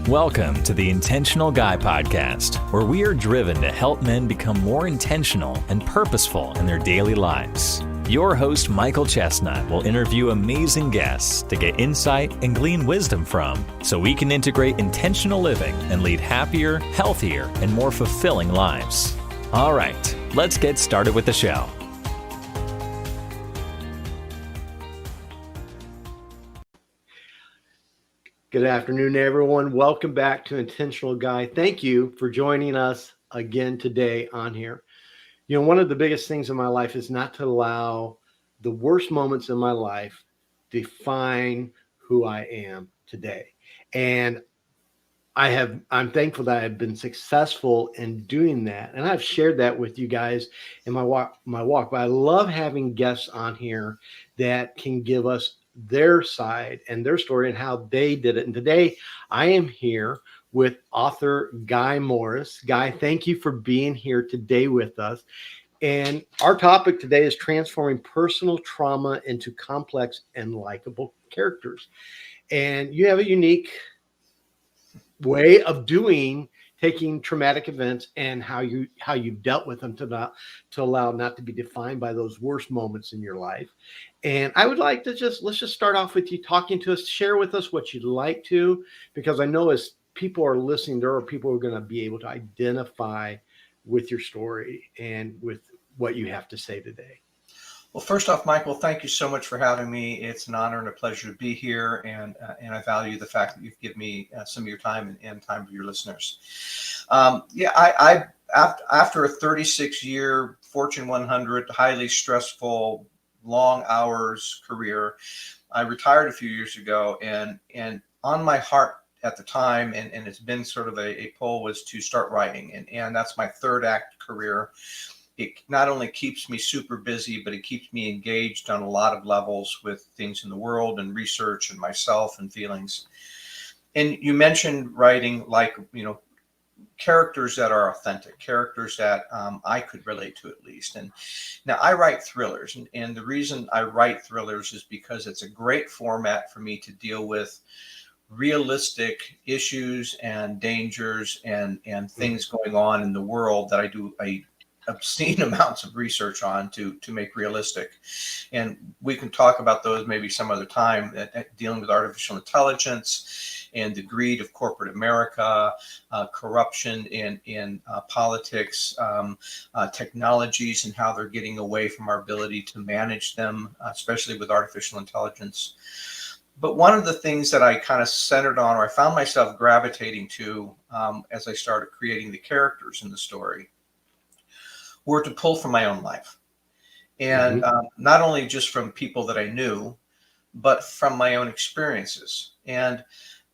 Welcome to the Intentional Guy podcast, where we are driven to help men become more intentional and purposeful in their daily lives. Your host, Michael Chestnut, will interview amazing guests to get insight and glean wisdom from, so we can integrate intentional living and lead happier, healthier, and more fulfilling lives. All right, let's get started with the show. Good afternoon, everyone. Welcome back to Intentional Guy. Thank you for joining us again today on here. You know, one of the biggest things in my life is not to allow the worst moments in my life define who I am today. And I'm thankful that I've been successful in doing that. And I've shared that with you guys in my walk. But I love having guests on here that can give us their side and their story and how they did it. And today I am here with author Guy Morris. Guy, thank you for being here today with us. And our topic today is transforming personal trauma into complex and likable characters. And you have a unique way of taking traumatic events and how you've dealt with them to allow not to be defined by those worst moments in your life. And I would like to let's just start off with you talking to us, share with us what you'd like to, because I know as people are listening, there are people who are going to be able to identify with your story and with what you have to say today. Well, first off, Michael, thank you so much for having me. It's an honor and a pleasure to be here, and I value the fact that you've given me some of your time and time for your listeners. I after a 36-year Fortune 100, highly stressful, long hours career, I retired a few years ago, and on my heart at the time, and it's been sort of a pull, was to start writing, and that's my third act career. It not only keeps me super busy, but it keeps me engaged on a lot of levels with things in the world and research and myself and feelings. And you mentioned writing, like, characters that are authentic, characters that I could relate to at least. And now I write thrillers. And the reason I write thrillers is because it's a great format for me to deal with realistic issues and dangers and things going on in the world that I do obscene amounts of research on to make realistic. And we can talk about those maybe some other time, dealing with artificial intelligence and the greed of corporate America, corruption in politics, technologies and how they're getting away from our ability to manage them, especially with artificial intelligence. But one of the things that I kind of centered on, or I found myself gravitating to as I started creating the characters in the story, were to pull from my own life. And not only just from people that I knew, but from my own experiences. And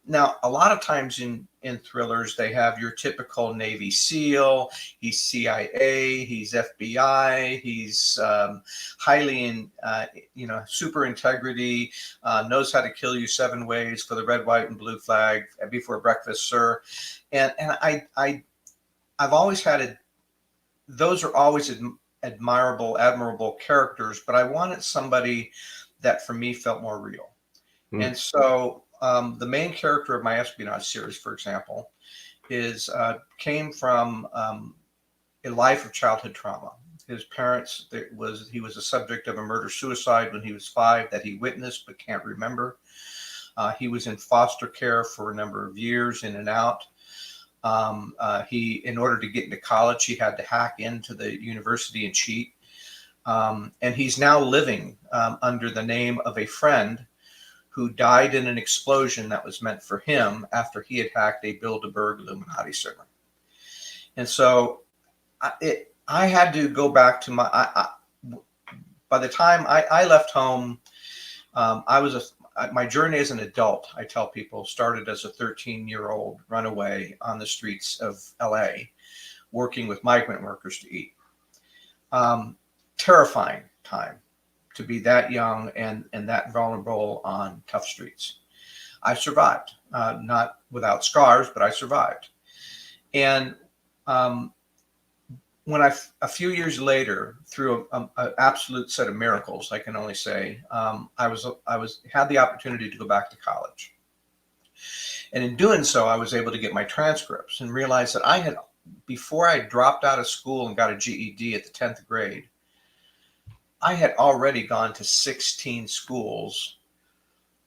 now a lot of times in thrillers, they have your typical Navy SEAL, he's CIA, he's FBI, he's highly in, super integrity, knows how to kill you 7 ways for the red, white, and blue flag before breakfast, sir. And I've always had those are always admirable characters, but I wanted somebody that for me felt more real. And so the main character of my espionage series, for example, came from a life of childhood trauma. His parents, he was a subject of a murder-suicide when he was 5 that he witnessed but can't remember. He was in foster care for a number of years, in and out. In order to get into college, he had to hack into the university and cheat. And he's now living under the name of a friend who died in an explosion that was meant for him after he had hacked a Bilderberg Illuminati server. And so I had to go back to by the time I left home, my journey as an adult, I tell people, started as a 13-year-old runaway on the streets of LA, working with migrant workers to eat. Terrifying time to be that young and that vulnerable on tough streets. I survived, not without scars, but I survived. And when a few years later, through an absolute set of miracles, I can only say, I had the opportunity to go back to college. And in doing so, I was able to get my transcripts and realize that before I dropped out of school and got a GED at the 10th grade, I had already gone to 16 schools,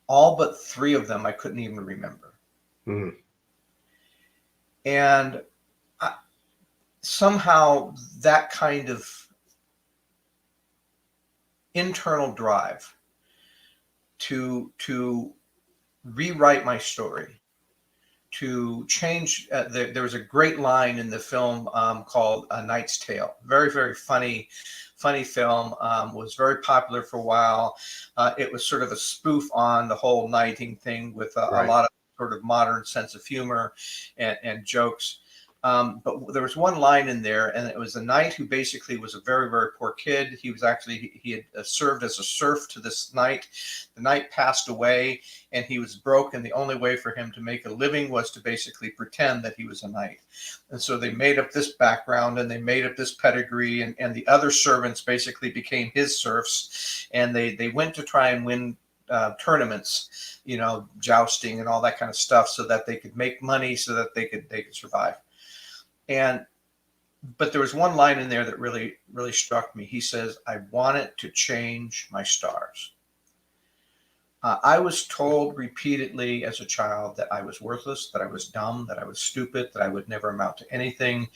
all but 3 of them I couldn't even remember. Mm. And somehow that kind of internal drive to rewrite my story, to change. There was a great line in the film called A Knight's Tale. Very, very funny film. Was very popular for a while. It was sort of a spoof on the whole knighting thing with a lot of sort of modern sense of humor and jokes. But there was one line in there, and it was a knight who basically was a very, very poor kid. He had served as a serf to this knight. The knight passed away, and he was broke, and the only way for him to make a living was to basically pretend that he was a knight. And so they made up this background, and they made up this pedigree, and the other servants basically became his serfs, and they went to try and win tournaments, jousting and all that kind of stuff, so that they could make money, so that they could survive. But there was one line in there that really, really struck me. He says, "I wanted to change my stars." I was told repeatedly as a child that I was worthless, that I was dumb, that I was stupid, that I would never amount to anything,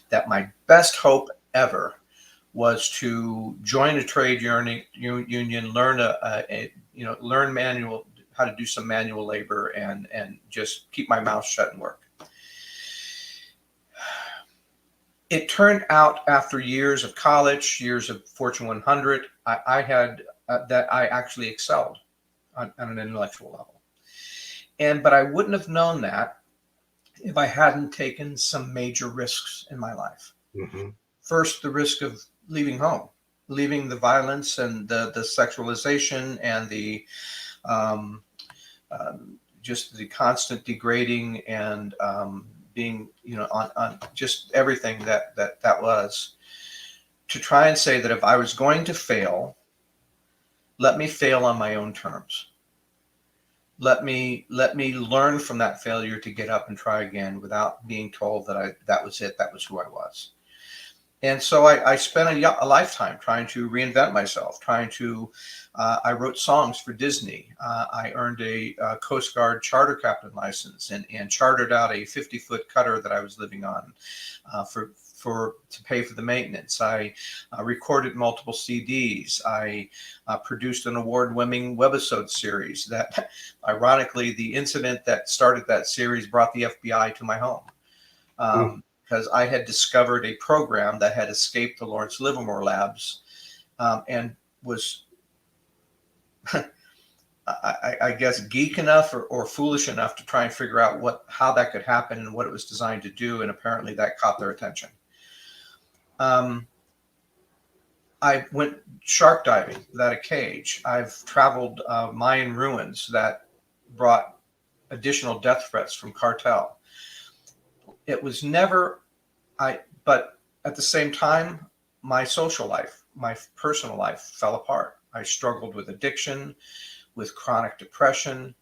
that my best hope ever was to join a trade union, learn how to do some manual labor, and just keep my mouth shut and work. It turned out after years of college, years of Fortune 100, I actually excelled on an intellectual level. But I wouldn't have known that if I hadn't taken some major risks in my life. Mm-hmm. First, the risk of leaving home, leaving the violence and the sexualization and the just the constant degrading and being, on just everything that was, to try and say that if I was going to fail, let me fail on my own terms. Let me learn from that failure to get up and try again without being told that was it, that was who I was. And so I spent a lifetime trying to reinvent myself, I wrote songs for Disney. I earned a Coast Guard charter captain license and chartered out a 50-foot cutter that I was living on to pay for the maintenance. I recorded multiple CDs. I produced an award-winning webisode series that, ironically, the incident that started that series brought the FBI to my home. Because I had discovered a program that had escaped the Lawrence Livermore labs and was, I guess, geek enough or foolish enough to try and figure out how that could happen and what it was designed to do. And apparently that caught their attention. I went shark diving without a cage. I've traveled Mayan ruins that brought additional death threats from cartel. It was never, but at the same time, my social life, my personal life fell apart. I struggled with addiction, with chronic depression,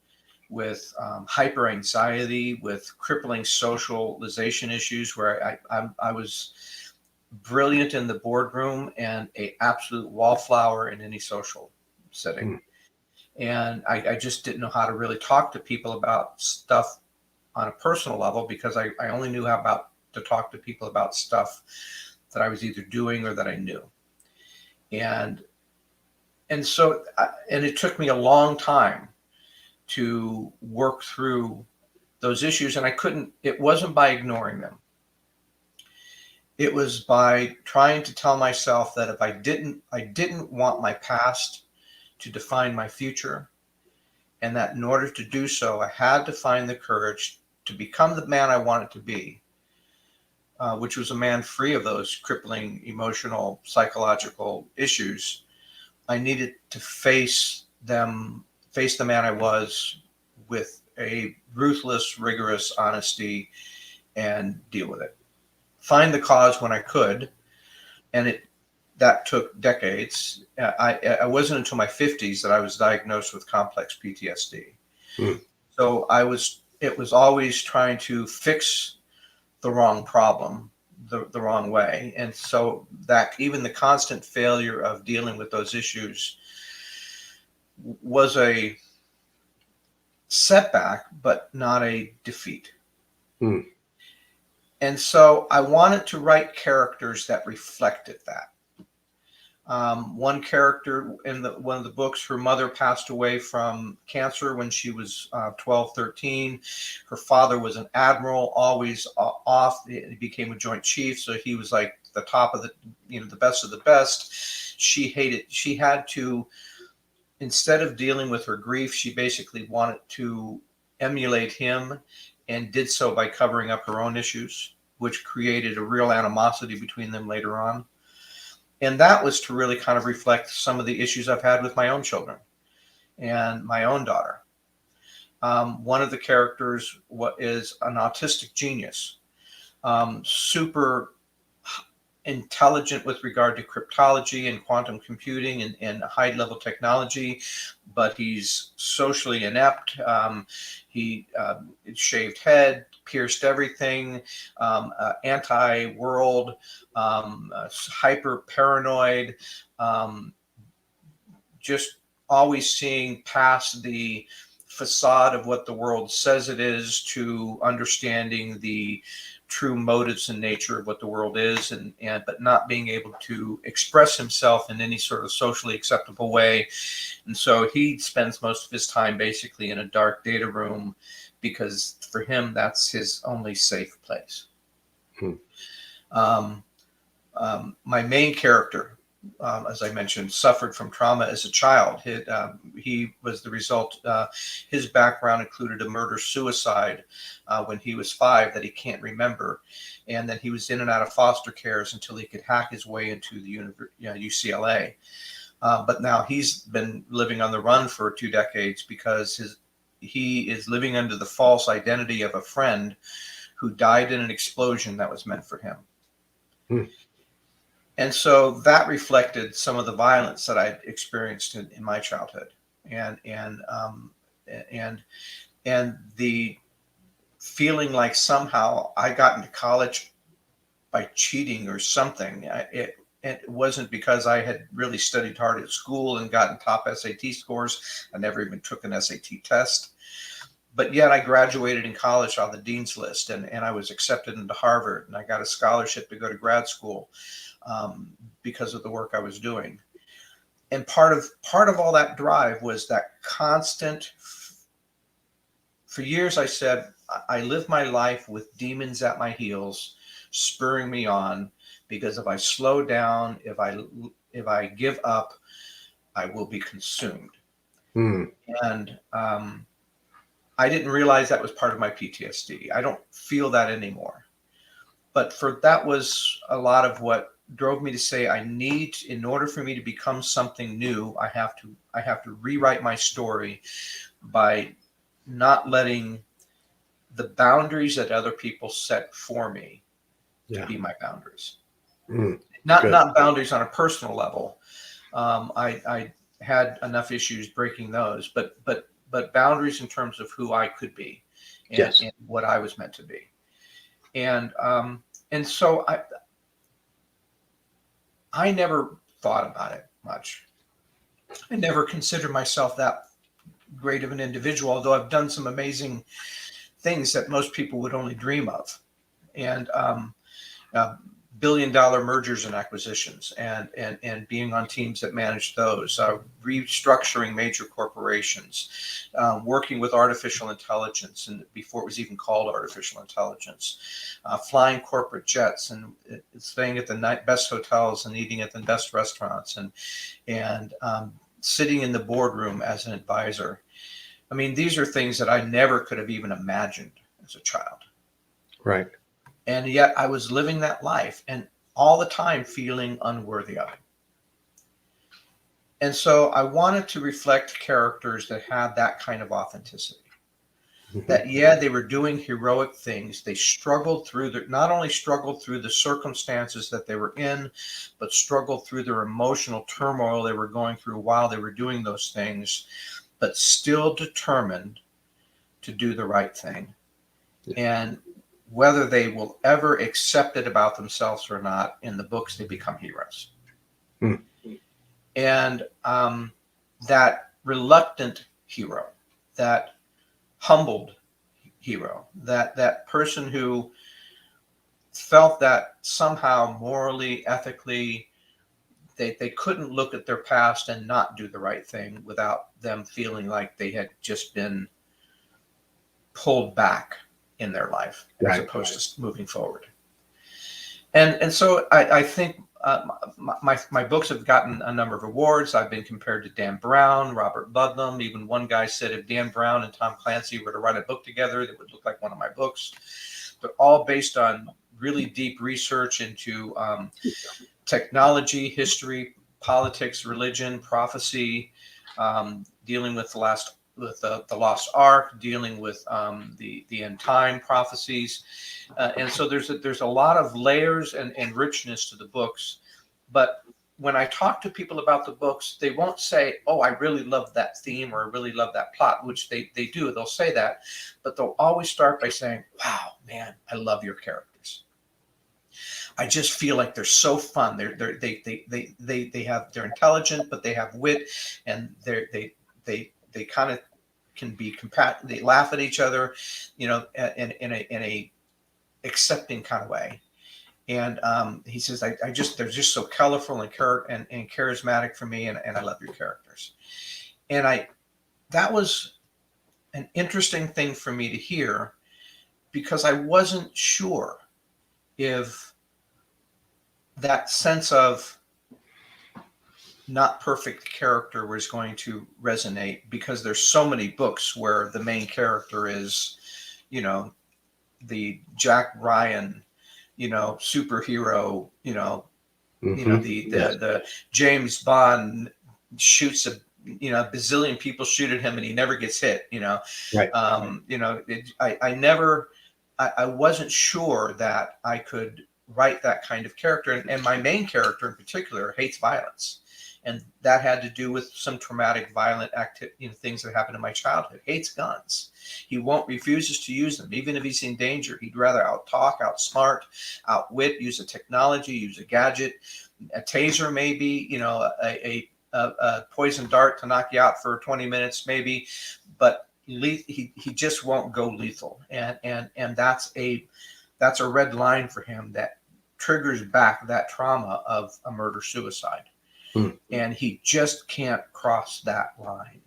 with hyper anxiety, with crippling socialization issues where I was brilliant in the boardroom and an absolute wallflower in any social setting. And I just didn't know how to really talk to people about stuff on a personal level, because I only knew how to talk to people about stuff that I was either doing or that I knew. And so it took me a long time to work through those issues. And it wasn't by ignoring them. It was by trying to tell myself that if I didn't want my past to define my future, and that in order to do so, I had to find the courage to become the man I wanted to be, which was a man free of those crippling emotional, psychological issues. I needed to face the man I was with a ruthless, rigorous honesty and deal with it. Find the cause when I could, and that took decades. I wasn't until my 50s that I was diagnosed with complex PTSD. So I was it was always trying to fix the wrong problem the wrong way. And so that even the constant failure of dealing with those issues was a setback, but not a defeat. Hmm. And so I wanted to write characters that reflected that. One character in one of the books, her mother passed away from cancer when she was 12, 13. Her father was an admiral, always off. He became a joint chief, so he was like the top of the best of the best. She had to, instead of dealing with her grief, she basically wanted to emulate him, and did so by covering up her own issues, which created a real animosity between them later on. And that was to really kind of reflect some of the issues I've had with my own children and my own daughter. One of the characters is an autistic genius, super intelligent with regard to cryptology and quantum computing and high-level technology, but he's socially inept. He shaved head, pierced everything, anti-world, hyper paranoid, just always seeing past the facade of what the world says it is to understanding the true motives and nature of what the world is, but not being able to express himself in any sort of socially acceptable way. And so he spends most of his time basically in a dark data room, because for him, that's his only safe place. My main character, as I mentioned, suffered from trauma as a child. He was the result, his background included a murder-suicide when he was 5 that he can't remember. And then he was in and out of foster cares until he could hack his way into the UCLA. But now he's been living on the run for 2 decades because he is living under the false identity of a friend who died in an explosion that was meant for him. And so that reflected some of the violence that I'd experienced in my childhood, and the feeling like somehow I got into college by cheating or something. It wasn't because I had really studied hard at school and gotten top SAT scores. I never even took an SAT test. But yet I graduated in college on the dean's list, and I was accepted into Harvard, and I got a scholarship to go to grad school because of the work I was doing. And part of all that drive was that constant. For years I said, I live my life with demons at my heels, spurring me on, because if I slow down, if I give up, I will be consumed. And I didn't realize that was part of my PTSD. I don't feel that anymore. But that was a lot of what drove me to say, in order for me to become something new, I have to rewrite my story by not letting the boundaries that other people set for me to be my boundaries. Not boundaries on a personal level. I had enough issues breaking those, but boundaries in terms of who I could be and what I was meant to be. And so I never thought about it much. I never considered myself that great of an individual, although I've done some amazing things that most people would only dream of. And billion-dollar mergers and acquisitions, and being on teams that manage those, restructuring major corporations, working with artificial intelligence, and before it was even called artificial intelligence, flying corporate jets, and staying at the best hotels and eating at the best restaurants, and sitting in the boardroom as an advisor. I mean, these are things that I never could have even imagined as a child. Right. And yet I was living that life, and all the time feeling unworthy of it. And so I wanted to reflect characters that had that kind of authenticity. That, they were doing heroic things. They struggled through not only struggled through the circumstances that they were in, but struggled through their emotional turmoil they were going through while they were doing those things, but still determined to do the right thing. And whether they will ever accept it about themselves or not, in the books, they become heroes. Hmm. And that reluctant hero, that humbled hero, that person who felt that somehow morally, ethically, they couldn't look at their past and not do the right thing without them feeling like they had just been pulled back in their life, as opposed to moving forward. And so I think my books have gotten a number of awards. I've been compared to Dan Brown, Robert Ludlum. Even one guy said if Dan Brown and Tom Clancy were to write a book together, that would look like one of my books. But all based on really deep research into technology, history, politics, religion, prophecy, dealing with the lost ark, dealing with the end time prophecies, and so there's a lot of layers and richness to the books. But when I talk to people about the books, they won't say, "Oh, I really love that theme," or "I really love that plot," which they do. They'll say that, but they'll always start by saying, "Wow, man, I love your characters. I just feel like they're so fun. They're intelligent, but they have wit, and they kind of can be they laugh at each other, in a accepting kind of way." And he says, they're just so colorful and charismatic for me, and I love your characters. And that was an interesting thing for me to hear, because I wasn't sure if that sense of not perfect character was going to resonate, because there's so many books where the main character is, the Jack Ryan, superhero, the James Bond shoots a bazillion people shoot at him and he never gets hit, Right. I wasn't sure that I could write that kind of character. And my main character in particular hates violence. And that had to do with some traumatic, violent things that happened in my childhood. Hates guns. He refuses to use them, even if he's in danger. He'd rather out-talk, outsmart, outwit, use a technology, use a gadget, a taser maybe, a poison dart to knock you out for 20 minutes maybe, but he just won't go lethal. And that's a red line for him that triggers back that trauma of a murder-suicide. And he just can't cross that line.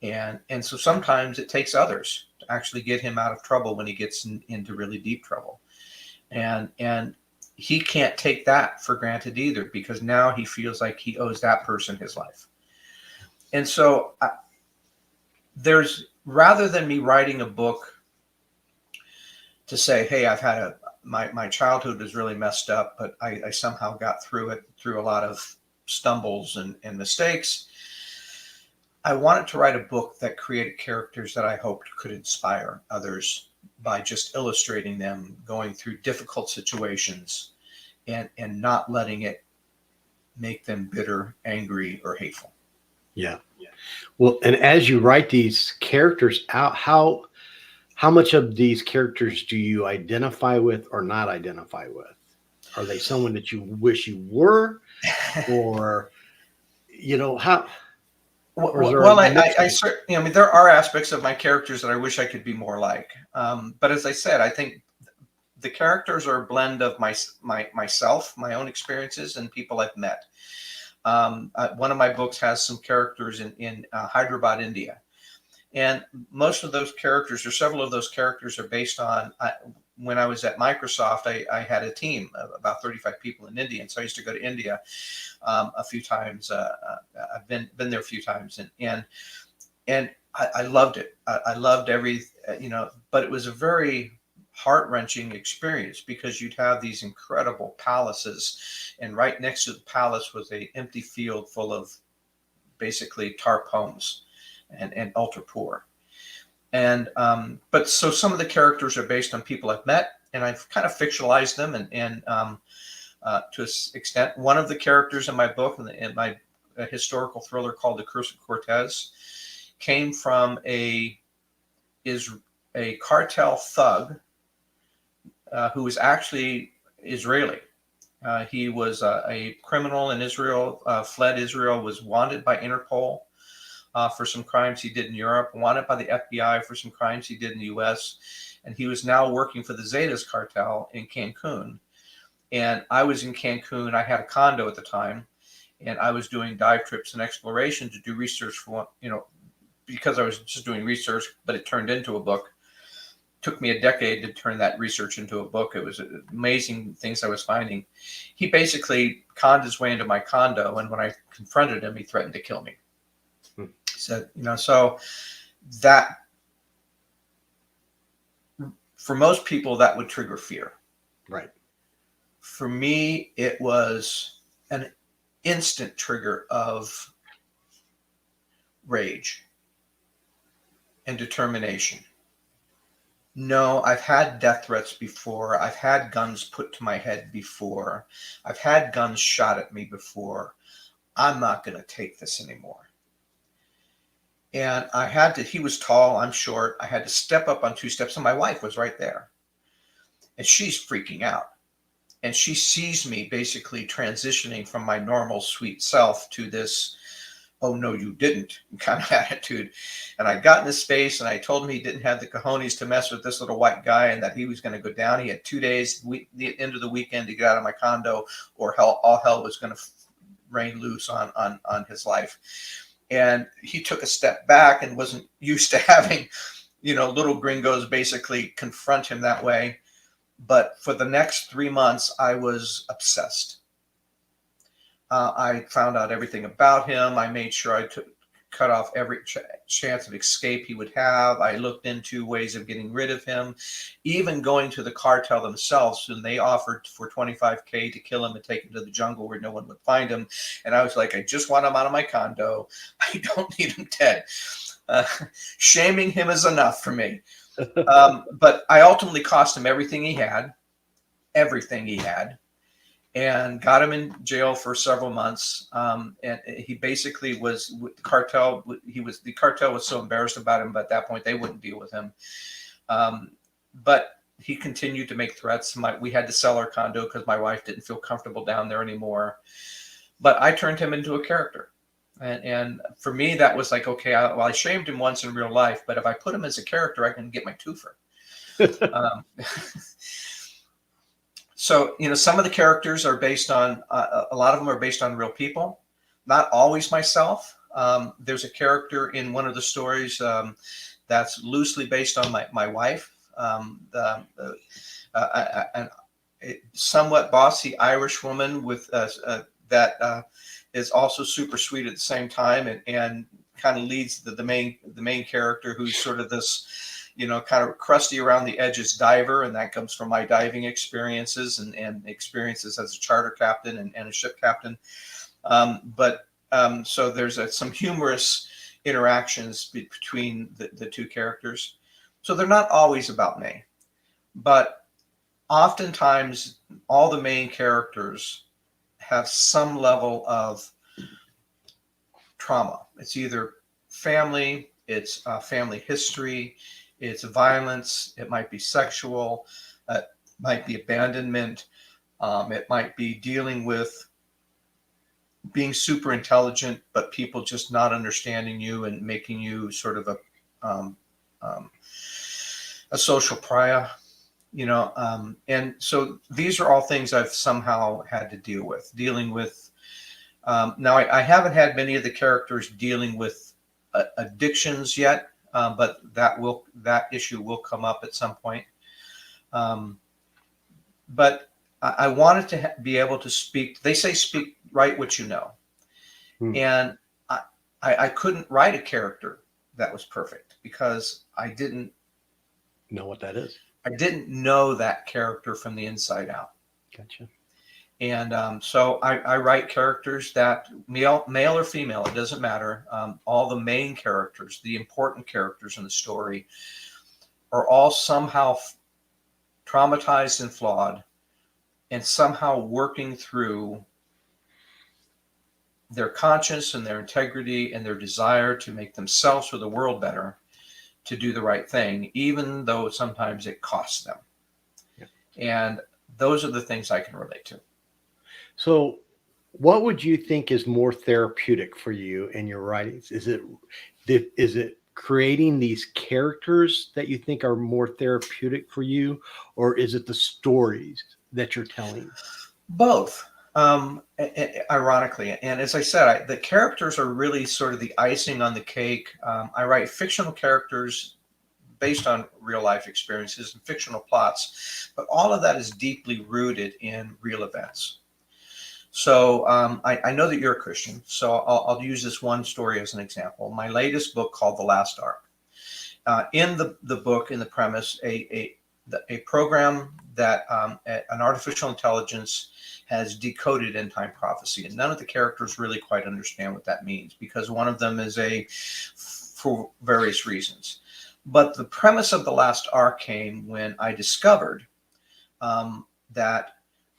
And so sometimes it takes others to actually get him out of trouble when he gets into really deep trouble. And he can't take that for granted either, because now he feels like he owes that person his life. And so rather than me writing a book to say, hey, I've had my childhood was really messed up, but I somehow got through it through a lot of stumbles and mistakes, I wanted to write a book that created characters that I hoped could inspire others by just illustrating them going through difficult situations and not letting it make them bitter, angry, or hateful. Yeah. Well, and as you write these characters out, how much of these characters do you identify with or not identify with? Are they someone that you wish you were, or how? Well, I certainly, there are aspects of my characters that I wish I could be more like. But as I said, I think the characters are a blend of myself, my own experiences, and people I've met. One of my books has some characters in Hyderabad, India. And most of those characters, or several of those characters, are based on when I was at Microsoft, I had a team of about 35 people in India. And so I used to go to India a few times. I've been there a few times, and I loved it. I loved but it was a very heart-wrenching experience, because you'd have these incredible palaces, and right next to the palace was an empty field full of basically tarp homes and ultra poor. And but so some of the characters are based on people I've met, and I've kind of fictionalized them and to an extent. One of the characters in my book, in my historical thriller called The Curse of Cortez, came from a a cartel thug who was actually Israeli. He was a criminal in Israel, fled Israel, was wanted by Interpol for some crimes he did in Europe, wanted by the FBI for some crimes he did in the US, and he was now working for the Zetas cartel in Cancun. And I was in Cancun. I had a condo at the time, and I was doing dive trips and exploration to do research for, because I was just doing research, but it turned into a book. Took me a decade to turn that research into a book. It was amazing things I was finding. He basically conned his way into my condo, and when I confronted him, he threatened to kill me. He said, so that, for most people, that would trigger fear. Right. For me, it was an instant trigger of rage and determination. No, I've had death threats before. I've had guns put to my head before. I've had guns shot at me before. I'm not going to take this anymore. And he was tall, I'm short. I had to step up on 2 steps, and my wife was right there. And she's freaking out. And she sees me basically transitioning from my normal sweet self to this, oh, no, you didn't kind of attitude. And I got in his space, and I told him he didn't have the cojones to mess with this little white guy, and that he was going to go down. He had 2 days, the end of the weekend, to get out of my condo, or all hell was going to rain loose on his life. And he took a step back and wasn't used to having, little gringos basically confront him that way. But for the next 3 months, I was obsessed. I found out everything about him. I made sure I cut off every chance of escape he would have. I looked into ways of getting rid of him, even going to the cartel themselves, and they offered for $25,000 to kill him and take him to the jungle where no one would find him. And I was like, I just want him out of my condo. I don't need him dead. Shaming him is enough for me. But I ultimately cost him everything he had, and got him in jail for several months. And he basically was with the cartel. The cartel was so embarrassed about him, but at that point they wouldn't deal with him. But he continued to make threats. We had to sell our condo because my wife didn't feel comfortable down there anymore. But I turned him into a character. And for me, that was like, okay, I shamed him once in real life, but if I put him as a character, I can get my twofer. So, some of the characters are based on, a lot of them are based on real people, not always myself. There's a character in one of the stories that's loosely based on my wife, a somewhat bossy Irish woman with that is also super sweet at the same time, and kind of leads the main character, who's sort of this, kind of crusty around the edges diver, and that comes from my diving experiences and experiences as a charter captain and a ship captain. So there's some humorous interactions between the two characters. So they're not always about me, but oftentimes all the main characters have some level of trauma. It's either family, it's family history, it's violence, it might be sexual, it might be abandonment, it might be dealing with being super intelligent, but people just not understanding you and making you sort of a social pariah. And so these are all things I've somehow had to dealing with. Now I haven't had many of the characters dealing with addictions yet, but that issue will come up at some point. But I wanted to be able to speak. They say speak, write what you know. And I couldn't write a character that was perfect because I didn't know what that is. I didn't know that character from the inside out. Gotcha. And so I write characters that male or female, it doesn't matter. All the main characters, the important characters in the story, are all somehow traumatized and flawed, and somehow working through their conscience and their integrity and their desire to make themselves or the world better, to do the right thing, even though sometimes it costs them. Yeah. And those are the things I can relate to. So, what would you think is more therapeutic for you in your writings? Is it creating these characters that you think are more therapeutic for you, or is it the stories that you're telling? Both, ironically. And as I said, the characters are really sort of the icing on the cake. I write fictional characters based on real life experiences and fictional plots, but all of that is deeply rooted in real events. So I know that you're a Christian, so I'll use this one story as an example. My latest book called The Last Ark. In the book, in the premise, a program that an artificial intelligence has decoded end time prophecy, and none of the characters really quite understand what that means, because one of them is for various reasons. But the premise of The Last Ark came when I discovered that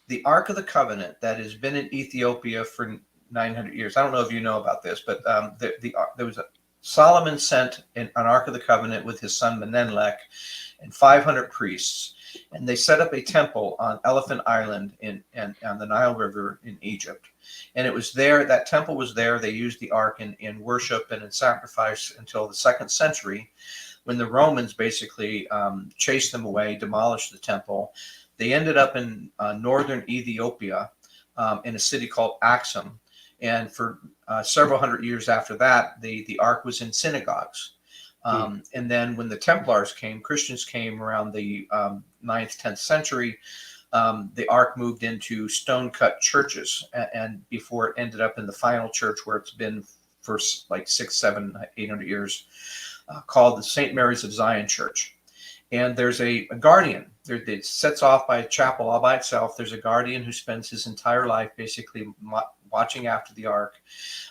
the Ark of the Covenant that has been in Ethiopia for 900 years. I don't know if you know about this, but there was Solomon sent an Ark of the Covenant with his son Menelek and 500 priests, and they set up a temple on Elephant Island on the Nile River in Egypt. And it was there, that temple was there. They used the Ark in worship and in sacrifice until the 2nd century, when the Romans basically chased them away, demolished the temple. They ended up in northern Ethiopia in a city called Axum. And for several hundred years after that, the Ark was in synagogues. And then when the Templars came, Christians came around the 9th, 10th century, the Ark moved into stone-cut churches, and before it ended up in the final church where it's been for like 600, 700, 800 years, called the St. Mary's of Zion Church. And there's a guardian. It sets off by a chapel all by itself. There's a guardian who spends his entire life basically watching after the Ark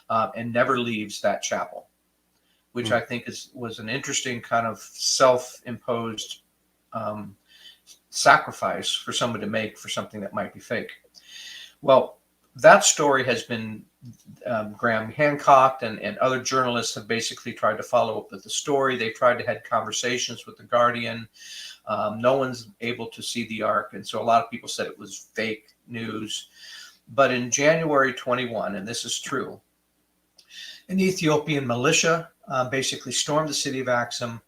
and never leaves that chapel, which I think was an interesting kind of self-imposed sacrifice for someone to make for something that might be fake. Well, that story has been Graham Hancock and other journalists have basically tried to follow up with the story. They tried to have conversations with the Guardian. No one's able to see the Ark, and so a lot of people said it was fake news. But in January 21, and this is true, an Ethiopian militia basically stormed the city of Axum,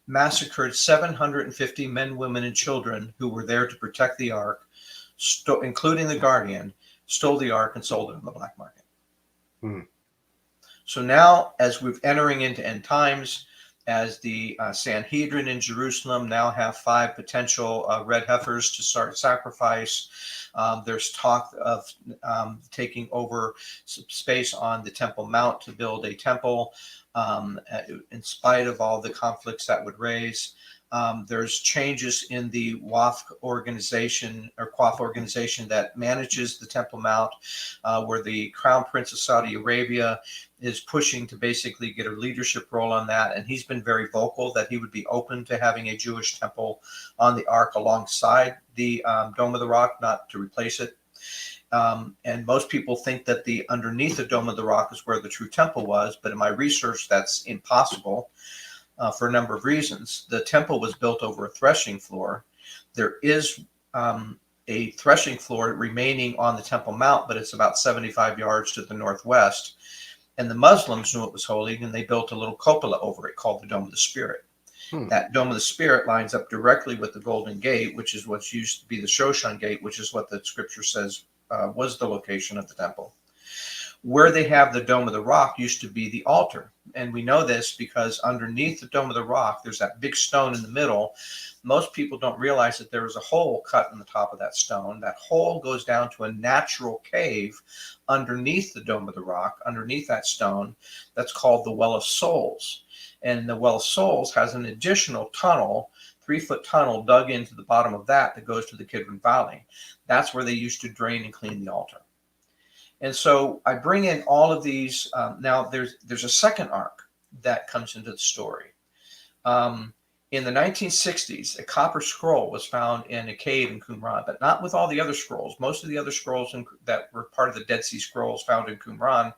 massacred 750 men, women, and children who were there to protect the Ark, including the Guardian, stole the Ark and sold it on the black market. So now, as we're entering into end times, as the Sanhedrin in Jerusalem now have 5 potential red heifers to start sacrifice, there's talk of taking over some space on the Temple Mount to build a temple, in spite of all the conflicts that would raise. There's changes in the WAF organization or QAF organization that manages the Temple Mount, where the Crown Prince of Saudi Arabia is pushing to basically get a leadership role on that. And he's been very vocal that he would be open to having a Jewish temple on the Ark alongside the Dome of the Rock, not to replace it. And most people think that the underneath the Dome of the Rock is where the true temple was. But in my research, that's impossible. For a number of reasons. The temple was built over a threshing floor. There is a threshing floor remaining on the Temple Mount, but it's about 75 yards to the northwest. And the Muslims knew it was holy, and they built a little cupola over it called the Dome of the Spirit. That Dome of the Spirit lines up directly with the Golden Gate, which is what's used to be the Shoshan Gate, which is what the scripture says was the location of the temple. Where they have the Dome of the Rock used to be the altar. And we know this because underneath the Dome of the Rock, there's that big stone in the middle. Most people don't realize that there is a hole cut in the top of that stone. That hole goes down to a natural cave underneath the Dome of the Rock, underneath that stone, that's called the Well of Souls. And the Well of Souls has an additional tunnel, 3-foot tunnel dug into the bottom of that goes to the Kidron Valley. That's where they used to drain and clean the altar. And so I bring in all of these. Now there's a second ark that comes into the story. In the 1960s, a copper scroll was found in a cave in Qumran, but not with all the other scrolls. Most of the other scrolls that were part of the Dead Sea Scrolls found in Qumran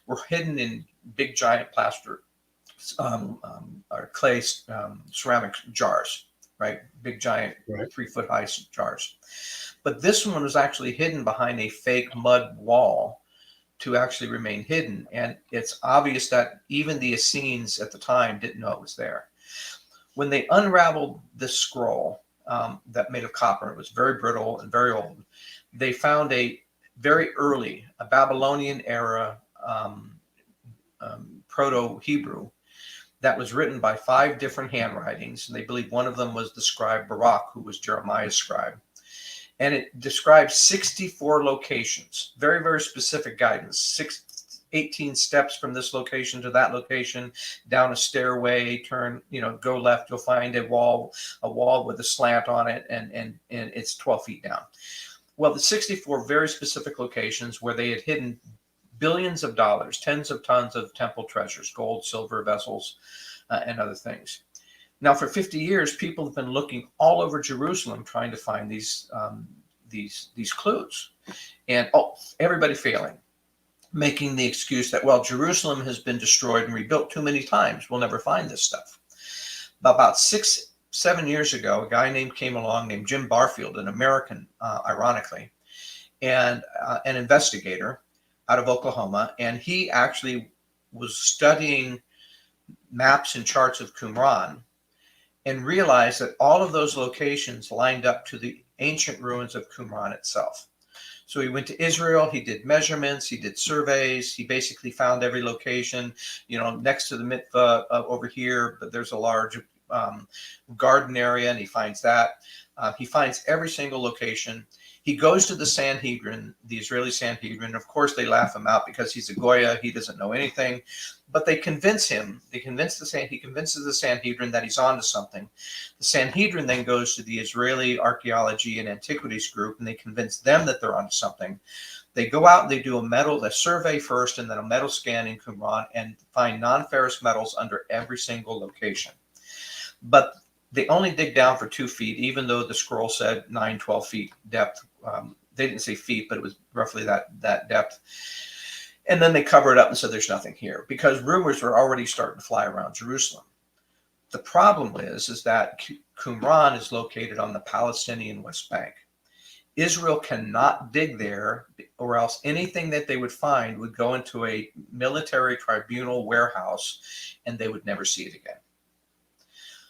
were hidden in big giant plaster or clay ceramic jars, right? Big, giant, Right. 3-foot high jars. But this one was actually hidden behind a fake mud wall to actually remain hidden. And it's obvious that even the Essenes at the time didn't know it was there. When they unraveled this scroll that made of copper, it was very brittle and very old, they found a very early, a Babylonian era Proto-Hebrew that was written by 5 different handwritings. And they believe one of them was the scribe Baruch, who was Jeremiah's scribe. And it describes 64 locations, very, very specific guidance, 18 steps from this location to that location, down a stairway, turn, go left, you'll find a wall with a slant on it, and it's 12 feet down. Well, the 64 very specific locations where they had hidden billions of dollars, tens of tons of temple treasures, gold, silver, vessels, and other things. Now, for 50 years, people have been looking all over Jerusalem trying to find these clues, and everybody failing, making the excuse that, well, Jerusalem has been destroyed and rebuilt too many times. We'll never find this stuff. About 6-7 years ago, a guy came along named Jim Barfield, an American, ironically, and an investigator out of Oklahoma, and he actually was studying maps and charts of Qumran and realized that all of those locations lined up to the ancient ruins of Qumran itself. So he went to Israel, he did measurements, he did surveys, he basically found every location, next to the mikveh over here, but there's a large garden area, and he finds that. He finds every single location. He goes to the Sanhedrin, the Israeli Sanhedrin. Of course, they laugh him out because he's a Goya. He doesn't know anything. But they convince him. He convinces the Sanhedrin that he's onto something. The Sanhedrin then goes to the Israeli Archaeology and Antiquities group, and they convince them that they're onto something. They go out and they do a survey first, and then a metal scan in Qumran, and find non-ferrous metals under every single location. But they only dig down for 2 feet, even though the scroll said 9-12 feet depth. They didn't say feet, but it was roughly that depth. And then they cover it up and said there's nothing here, because rumors were already starting to fly around Jerusalem. The problem is that Qumran is located on the Palestinian West Bank. Israel cannot dig there, or else anything that they would find would go into a military tribunal warehouse, and they would never see it again.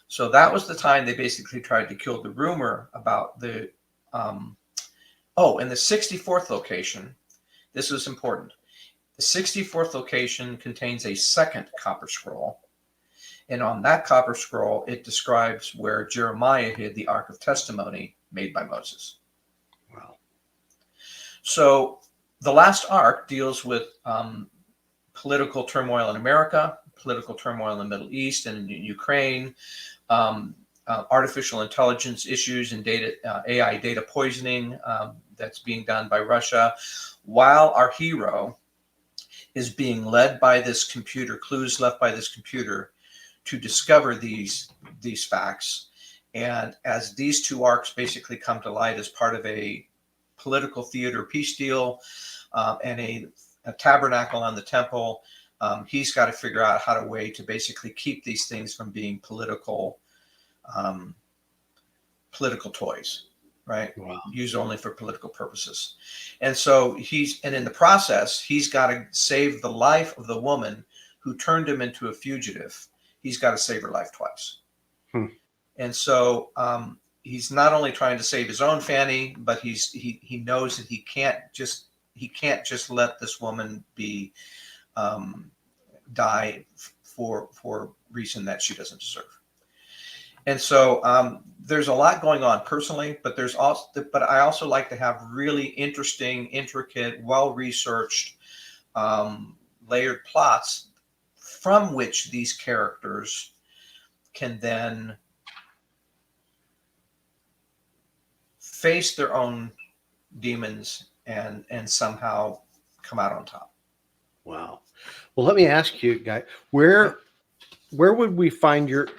So that was the time they basically tried to kill the rumor about the, in the 64th location, this was important. The 64th location contains a second copper scroll. And on that copper scroll, it describes where Jeremiah hid the Ark of Testimony made by Moses. Wow. So the last ark deals with political turmoil in America, political turmoil in the Middle East and in Ukraine, artificial intelligence issues and AI data poisoning that's being done by Russia, while our hero is being led by this computer, clues left by this computer to discover these facts. And as these 2 arcs basically come to light as part of a political theater peace deal and a tabernacle on the temple, he's got to figure out how to basically keep these things from being political toys, right? Wow. Used only for political purposes. And so in the process, he's got to save the life of the woman who turned him into a fugitive. He's got to save her life twice. And so he's not only trying to save his own Fanny, but he knows that he can't just let this woman be die for a reason that she doesn't deserve. And so there's a lot going on personally, but I also like to have really interesting, intricate, well-researched, layered plots from which these characters can then face their own demons and somehow come out on top. Wow. Well, let me ask you, Guy, where would we find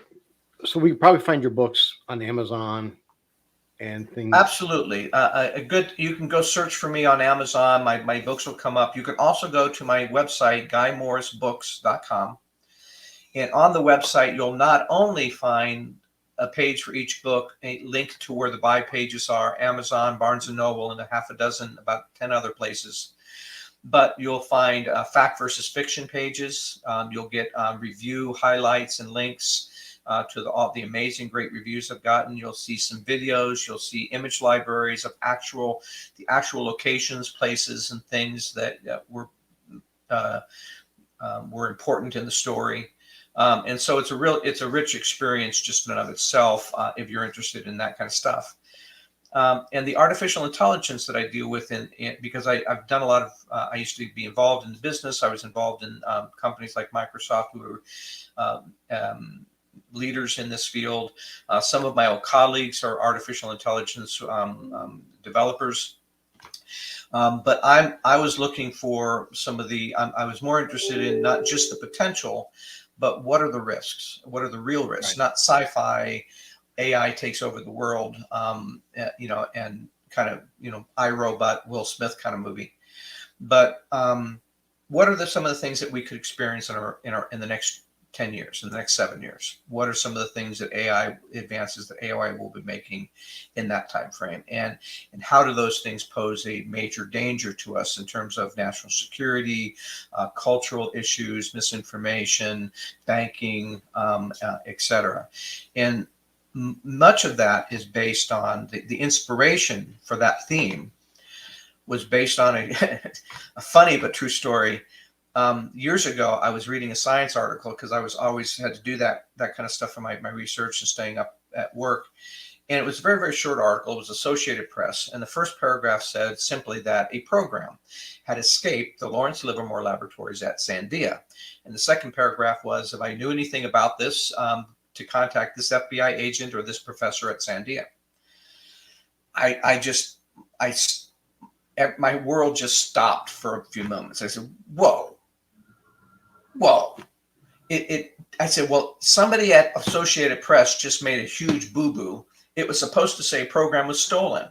so we could probably find your books on Amazon and things? Absolutely. You can go search for me on Amazon. My books will come up. You can also go to my website, guymorrisbooks.com. And on the website, you'll not only find a page for each book, a link to where the buy pages are, Amazon, Barnes & Noble, and a half a dozen, about 10 other places, but you'll find fact versus fiction pages. You'll get review highlights and links to all the amazing, great reviews I've gotten. You'll see some videos. You'll see image libraries of the actual locations, places, and things that were important in the story. And so it's a rich experience just in and of itself if you're interested in that kind of stuff. And the artificial intelligence that I deal with because I've done a lot of, I used to be involved in the business. I was involved in companies like Microsoft who were leaders in this field. Some of my old colleagues are artificial intelligence developers. But I was looking for some of I was more interested in not just the potential, but what are the risks? What are the real risks? Right. Not sci-fi, AI takes over the world, and kind of, iRobot, Will Smith kind of movie. But what are some of the things that we could experience in the next 10 years, in the next 7 years? What are some of the things that AI advances that AI will be making in that time frame? And how do those things pose a major danger to us in terms of national security, cultural issues, misinformation, banking, et cetera? And much of that is based on the inspiration for that theme was based on a funny but true story. Years ago, I was reading a science article because I was always had to do that kind of stuff for my research and staying up at work. And it was a very, very short article. It was Associated Press. And the first paragraph said simply that a program had escaped the Lawrence Livermore laboratories at Sandia. And the second paragraph was, if I knew anything about this, to contact this FBI agent or this professor at Sandia. My world just stopped for a few moments. I said, whoa. I said, well, somebody at Associated Press just made a huge boo-boo. It was supposed to say a program was stolen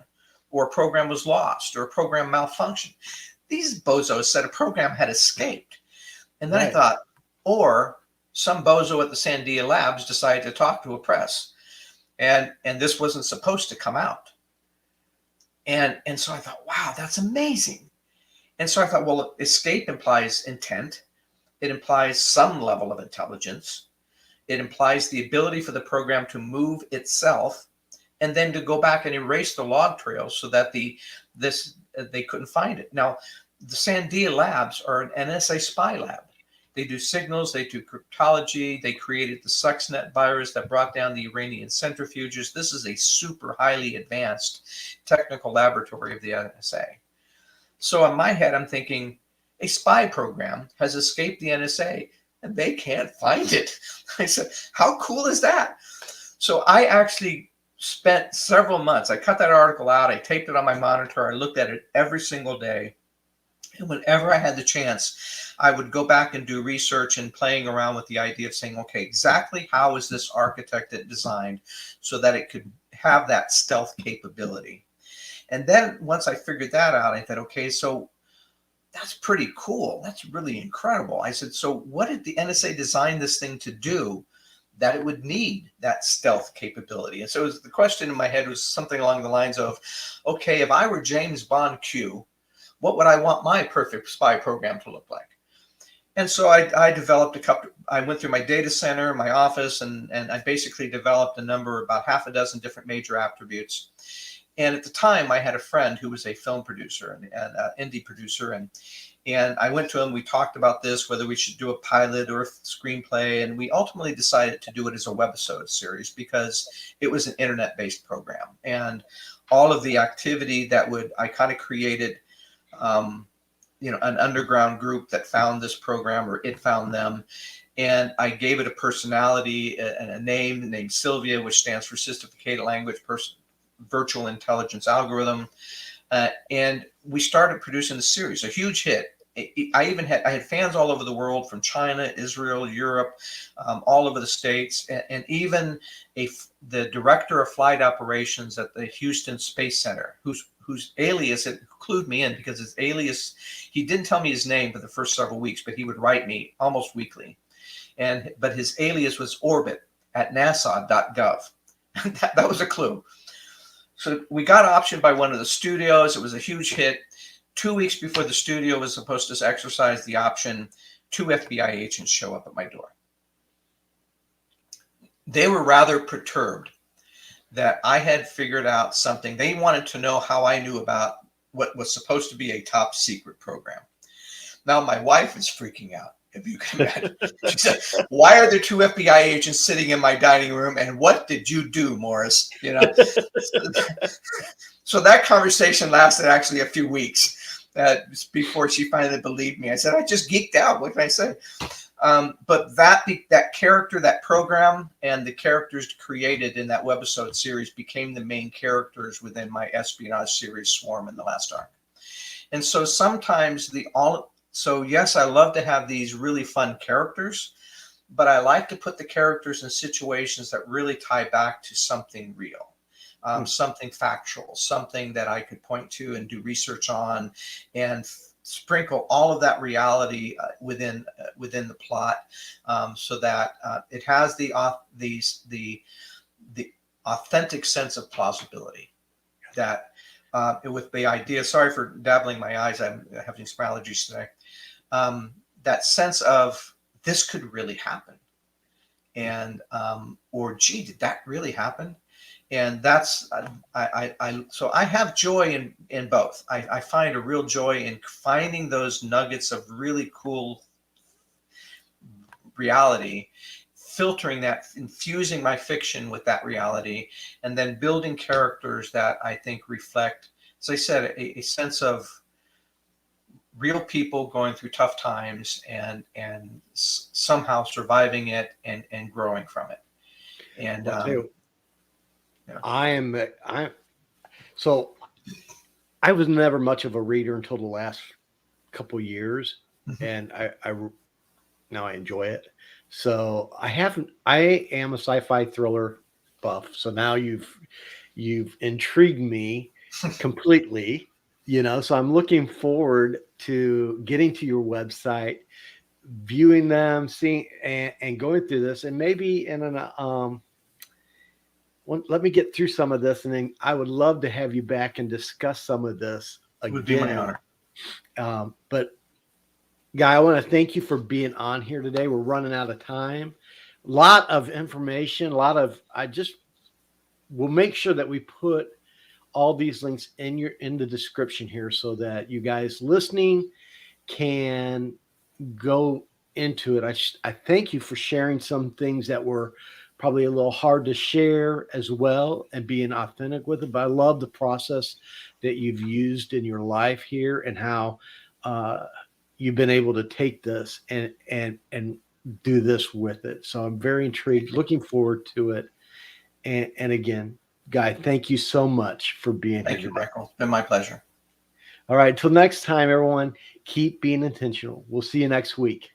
or a program was lost or a program malfunctioned. These bozos said a program had escaped. And then I thought, or some bozo at the Sandia Labs decided to talk to a press. And this wasn't supposed to come out. And so I thought, wow, that's amazing. And so I thought, well, escape implies intent. It implies some level of intelligence. It implies the ability for the program to move itself and then to go back and erase the log trail so that they couldn't find it. Now, the Sandia Labs are an NSA spy lab. They do signals, they do cryptology, they created the Stuxnet virus that brought down the Iranian centrifuges. This is a super highly advanced technical laboratory of the NSA. So in my head, I'm thinking, a spy program has escaped the NSA and they can't find it. I said, how cool is that? So I actually spent several months. I cut that article out. I taped it on my monitor. I looked at it every single day. And whenever I had the chance, I would go back and do research and playing around with the idea of saying, okay, exactly how is this architected, designed so that it could have that stealth capability? And then once I figured that out, I thought, okay, so that's pretty cool. That's really incredible. I said, so what did the NSA design this thing to do that it would need that stealth capability? And so the question in my head was something along the lines of, okay, if I were James Bond Q, what would I want my perfect spy program to look like? And so I developed I went through my data center, my office, and I basically developed about half a dozen different major attributes. And at the time, I had a friend who was a film producer and an indie producer. And I went to him, we talked about this, whether we should do a pilot or a screenplay. And we ultimately decided to do it as a webisode series because it was an internet-based program. And all of the activity I kind of created, an underground group that found this program, or it found them. And I gave it a personality and a name named Sylvia, which stands for Sophisticated Language Virtual Intelligence Algorithm. And we started producing the series, a huge hit. I had fans all over the world, from China, Israel, Europe, all over the States, and even the director of flight operations at the Houston Space Center, whose alias, it clued me in because his alias, he didn't tell me his name for the first several weeks, but he would write me almost weekly. but his alias was Orbit at NASA.gov. That was a clue. So we got optioned by one of the studios. It was a huge hit. 2 weeks before the studio was supposed to exercise the option, 2 FBI agents show up at my door. They were rather perturbed that I had figured out something. They wanted to know how I knew about what was supposed to be a top secret program. Now my wife is freaking out, if you can imagine. She said, "Why are there 2 FBI agents sitting in my dining room? And what did you do, Morris?" You know. So that conversation lasted actually a few weeks before she finally believed me. I said, "I just geeked out. What can I say?" But that character, that program, and the characters created in that webisode series became the main characters within my espionage series Swarm in the last arc. And so sometimes so yes, I love to have these really fun characters, but I like to put the characters in situations that really tie back to something real, something factual, something that I could point to and do research on, and sprinkle all of that reality within the plot, so that it has the authentic sense of plausibility. That with the idea, sorry for dabbling my eyes, I'm having some allergies today. That sense of this could really happen, and or gee, did that really happen? And that's so I have joy in both. I find a real joy in finding those nuggets of really cool reality, filtering that, infusing my fiction with that reality, and then building characters that I think reflect, as I said, a sense of real people going through tough times and somehow surviving it and growing from it. And yeah. So I was never much of a reader until the last couple of years, and now I enjoy it. So I am a sci-fi thriller buff. So now you've intrigued me completely, so I'm looking forward to getting to your website, viewing them, seeing and going through this, and maybe let me get through some of this, and then I would love to have you back and discuss some of this again. It would be my honor. But Guy, I want to thank you for being on here today. We're running out of time. A lot of information, we'll make sure that we put all these links in the description here so that you guys listening can go into it. I thank you for sharing some things that were probably a little hard to share as well, and being authentic with it. But I love the process that you've used in your life here, and how you've been able to take this and do this with it. So I'm very intrigued, looking forward to it. And again, Guy, thank you so much for being here. Thank you, Michael. It's been my pleasure. All right. Till next time, everyone, keep being intentional. We'll see you next week.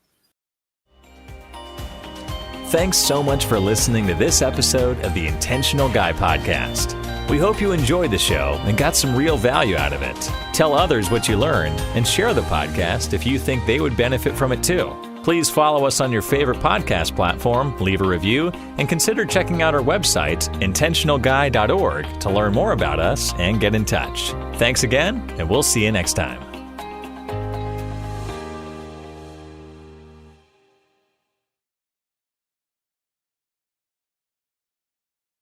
Thanks so much for listening to this episode of the Intentional Guy Podcast. We hope you enjoyed the show and got some real value out of it. Tell others what you learned and share the podcast if you think they would benefit from it too. Please follow us on your favorite podcast platform, leave a review, and consider checking out our website, intentionalguy.org, to learn more about us and get in touch. Thanks again, and we'll see you next time.